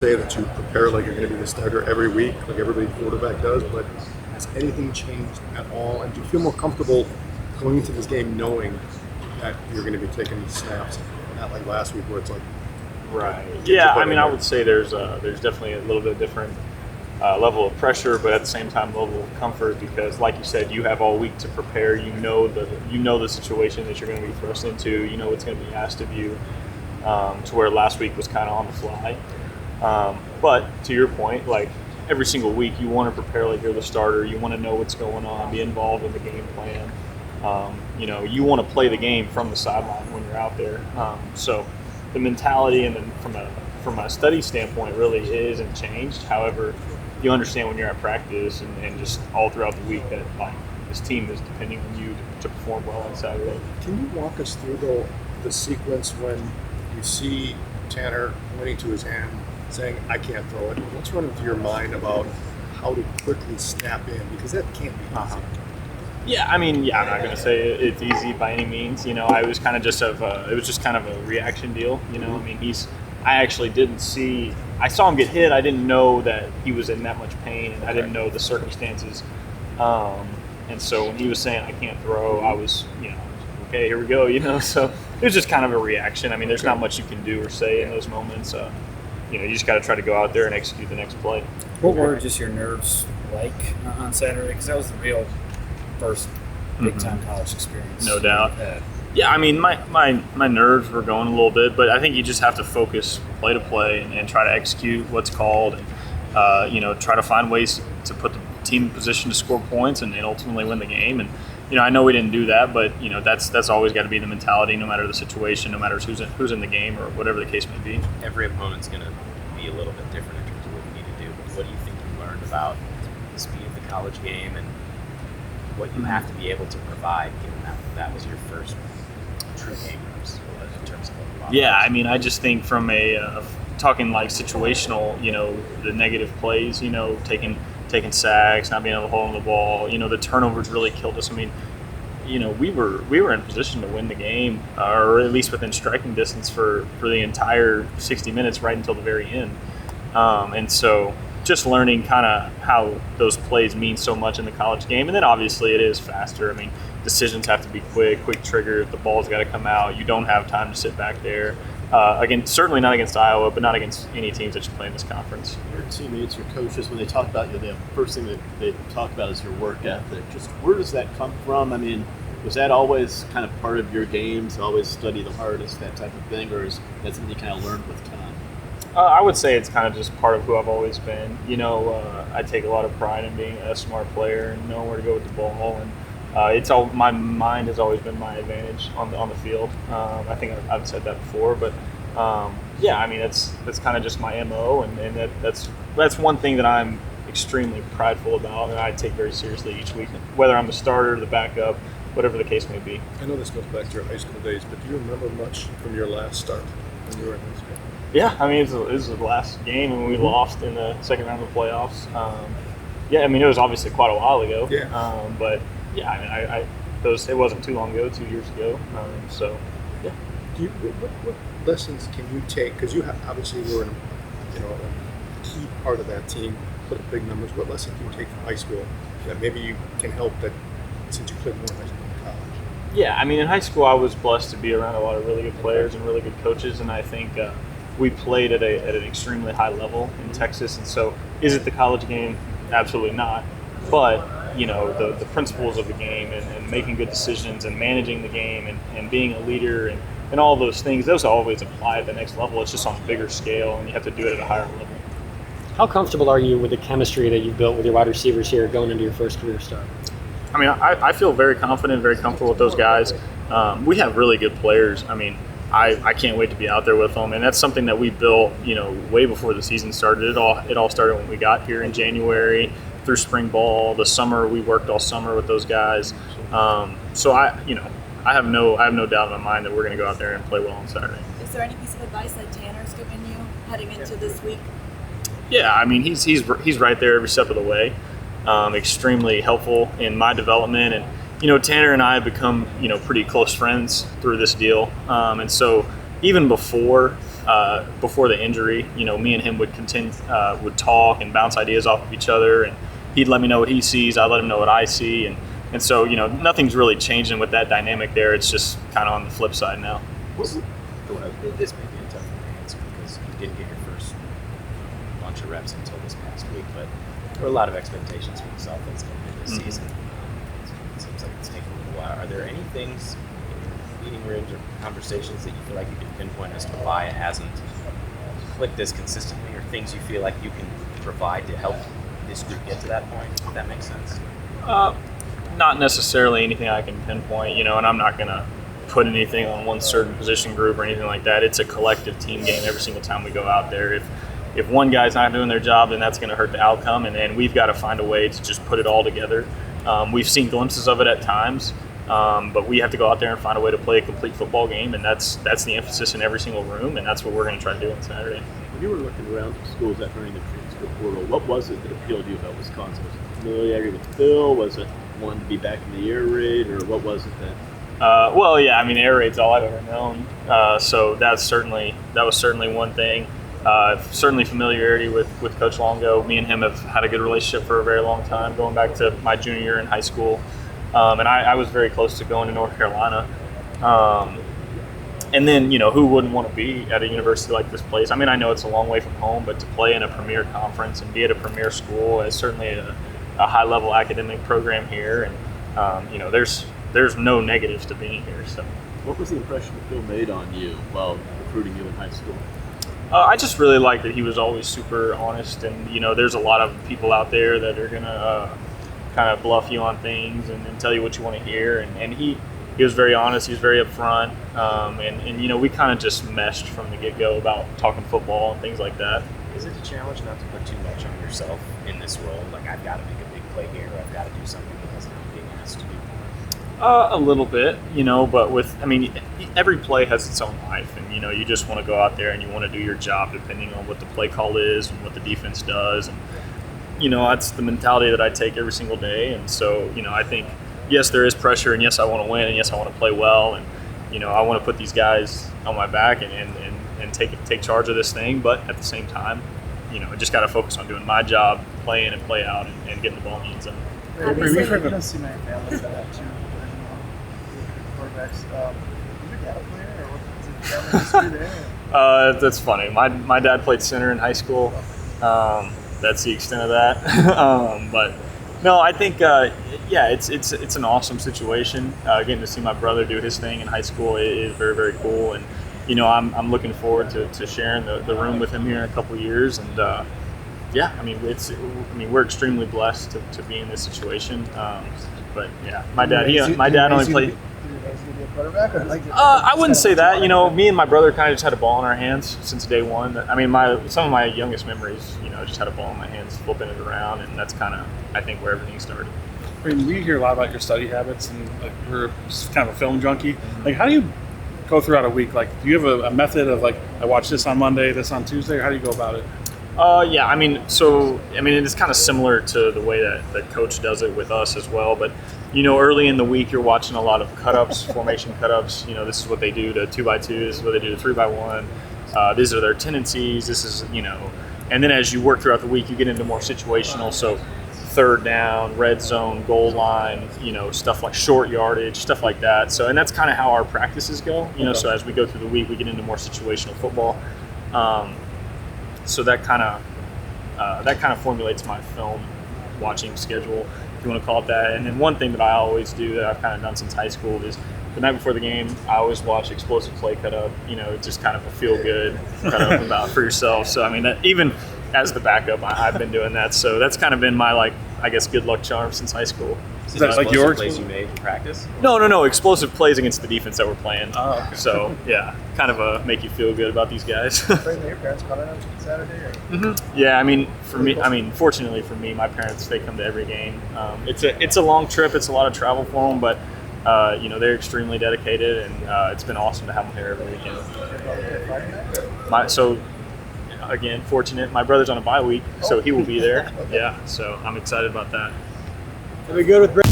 say that you prepare like you're going to be the starter every week, like every quarterback does, but has anything changed at all? And do you feel more comfortable going into this game knowing that you're going to be taking snaps, not like last week where it's like, right? Yeah, I mean, I would say there's definitely a little bit different level of pressure, but at the same time, level of comfort because, like you said, you have all week to prepare. You know the situation that you're going to be thrust into. You know what's going to be asked of you. To where last week was kind of on the fly. But to your point, like every single week, you want to prepare like you're the starter. You want to know what's going on, be involved in the game plan. You want to play the game from the sideline when you're out there. So the mentality and then from a study standpoint really isn't changed. However, you understand when you're at practice and just all throughout the week that like this team is depending on you to perform well on Saturday. Can you walk us through the sequence when you see Tanner pointing to his hand saying, I can't throw it? What's running through your mind about how to quickly snap in? Because that can't be easy. Yeah, I mean, I'm not going to say it's easy by any means. I was kind of it was just kind of a reaction deal. I mean, I actually didn't see, I saw him get hit. I didn't know that he was in that much pain, and I didn't know the circumstances. And so when he was saying, I can't throw, I was, okay, here we go, So it was just kind of a reaction. I mean, there's not much you can do or say in those moments. You just got to try to go out there and execute the next play. What were just your nerves like on Saturday? Because that was the real first big-time college experience. No doubt. Yeah, I mean, my nerves were going a little bit, but I think you just have to focus play to play and try to execute what's called and, try to find ways to put the team in position to score points and ultimately win the game. And, I know we didn't do that, but, that's always got to be the mentality no matter the situation, no matter who's in the game or whatever the case may be. Every opponent's going to be a little bit different in terms of what you need to do. But what do you think you learned about the speed of the college game and what you have to be able to provide, given that was your first true game in terms of what Yeah, I mean, I just think from talking like situational, the negative plays, taking sacks, not being able to hold on the ball, the turnovers really killed us. I mean, we were in position to win the game, or at least within striking distance for the entire 60 minutes right until the very end. And so just learning kind of how those plays mean so much in the college game. And then obviously it is faster. I mean, decisions have to be quick trigger. If the ball's got to come out, you don't have time to sit back there. Again, certainly not against Iowa, but not against any teams that you play in this conference. Your teammates, your coaches, when they talk about you, the first thing that they talk about is your work ethic. Just where does that come from? I mean, was that always kind of part of your games, always study the hardest, that type of thing, or is that something you kind of learned with time? I would say it's kind of just part of who I've always been. I take a lot of pride in being a smart player and knowing where to go with the ball. And my mind has always been my advantage on the field. I think I've said that before, but I mean that's kind of just my MO, and that's one thing that I'm extremely prideful about, and I take very seriously each week, whether I'm the starter, the backup, whatever the case may be. I know this goes back to your high school days, but do you remember much from your last start when you were in high school? Yeah, I mean, it was the last game, and we lost in the second round of the playoffs. I mean, it was obviously quite a while ago. Yeah. But yeah, I mean, it wasn't too long ago, 2 years ago. So yeah. What lessons can you take? Because you obviously were a key part of that team, put up big numbers. What lessons can you take from high school that maybe you can help that since you played more high school than college? Yeah, I mean, in high school, I was blessed to be around a lot of really good players and really good coaches, and I think we played at an extremely high level in Texas. And so, is it the college game? Absolutely not. But the principles of the game and making good decisions and managing the game and being a leader and all those things, those always apply at the next level. It's just on a bigger scale, and you have to do it at a higher level. How comfortable are you with the chemistry that you've built with your wide receivers here going into your first career start? I mean, I feel very confident, very comfortable with those guys. We have really good players. I mean, I can't wait to be out there with them, and that's something that we built, way before the season started. It all started when we got here in January through spring ball. The summer we worked all summer with those guys. So I have no doubt in my mind that we're going to go out there and play well on Saturday. Is there any piece of advice that Tanner's given you heading into this week? Yeah, I mean he's right there every step of the way. Extremely helpful in my development, and Tanner and I have become pretty close friends through this deal, and so even before before the injury, me and him would talk and bounce ideas off of each other, and he'd let me know what he sees, I let him know what I see, and so nothing's really changing with that dynamic there. It's just kind of on the flip side now. This may be a tough one to answer because you didn't get your first bunch of reps until this past week, but there were a lot of expectations for this offense coming into this season. It seems like it's taken a little while. Are there any things in meeting rooms or conversations that you feel like you can pinpoint as to why it hasn't clicked as consistently, or things you feel like you can provide to help this group get to that point? If that makes sense. Not necessarily anything I can pinpoint, and I'm not going to put anything on one certain position group or anything like that. It's a collective team game every single time we go out there. If one guy's not doing their job, then that's going to hurt the outcome, and then we've got to find a way to just put it all together. We've seen glimpses of it at times, but we have to go out there and find a way to play a complete football game, and that's the emphasis in every single room, and that's what we're going to try to do on Saturday. When you were looking around the schools that during the transfer portal, what was it that appealed to you about Wisconsin? Was it familiarity with Phil? Was it wanting to be back in the air raid, or what was it that? Well, yeah, I mean, air raid's all I've ever known, so that was certainly one thing. Certainly familiarity with Coach Longo. Me and him have had a good relationship for a very long time, going back to my junior year in high school, and I was very close to going to North Carolina. And then, who wouldn't want to be at a university like this place? I mean, I know it's a long way from home, but to play in a premier conference and be at a premier school is certainly a high-level academic program here, and there's no negatives to being here. So, what was the impression that Phil made on you while recruiting you in high school? I just really liked that he was always super honest, and there's a lot of people out there that are gonna kind of bluff you on things and tell you what you want to hear, and he was very honest. He was very upfront, and we kind of just meshed from the get-go about talking football and things like that. Is it a challenge not to put too much on yourself in this role? Like, I've got to make a big play here. I've got to do something because I'm being asked to do. A little bit, but every play has its own life, and you just want to go out there and you want to do your job depending on what the play call is and what the defense does, and that's the mentality that I take every single day. And so I think, yes, there is pressure, and yes, I want to win, and yes, I want to play well, and I want to put these guys on my back and take charge of this thing. But at the same time, I just got to focus on doing my job, play in and play out, and getting the ball in the end zone. Obviously, You don't see many families that have two quarterbacks. Is your dad a player, or what is it family history there? That's funny. My dad played center in high school. That's the extent of that. But no, I think it's an awesome situation. Getting to see my brother do his thing in high school is very, very cool, and I'm looking forward to sharing the room with him here in a couple of years. And we're extremely blessed to be in this situation. But yeah, my dad only played. I wouldn't say that. Me and my brother kind of just had a ball in our hands since day one. I mean, some of my youngest memories, just had a ball in my hands, flipping it around, and that's kind of, I think, where everything started. I mean, we hear a lot about your study habits, and you're just kind of a film junkie. Like, how do you go throughout a week? Like, do you have a method of I watch this on Monday, this on Tuesday, or how do you go about it? It's kind of similar to the way that Coach does it with us as well. But, early in the week, you're watching a lot of cut-ups, formation cut-ups. This is what they do to 2x2. This is what they do to 3x1. These are their tendencies. This is, and then as you work throughout the week, you get into more situational. So third down, red zone, goal line, stuff like short yardage, stuff like that. So, and that's kind of how our practices go. So as we go through the week, we get into more situational football. So that kind of formulates my film watching schedule, if you want to call it that. And then one thing that I always do that I've kind of done since high school is the night before the game, I always watch explosive play cut up. Just kind of a feel good cut up about for yourself. So that, even as the backup, I've been doing that. So that's kind of been my good luck charm since high school. Is that like your plays you made in practice? No. Explosive plays against the defense that we're playing. Oh, okay. So yeah, kind of make you feel good about these guys. Braedyn, your parents coming on Saturday? Or? Mm-hmm. Yeah, fortunately for me, my parents, they come to every game. It's a long trip. It's a lot of travel for them, but they're extremely dedicated, and it's been awesome to have them here every weekend. Again, fortunate. My brother's on a bye week, so he will be there. Yeah, so I'm excited about that. Are we good with Braedyn?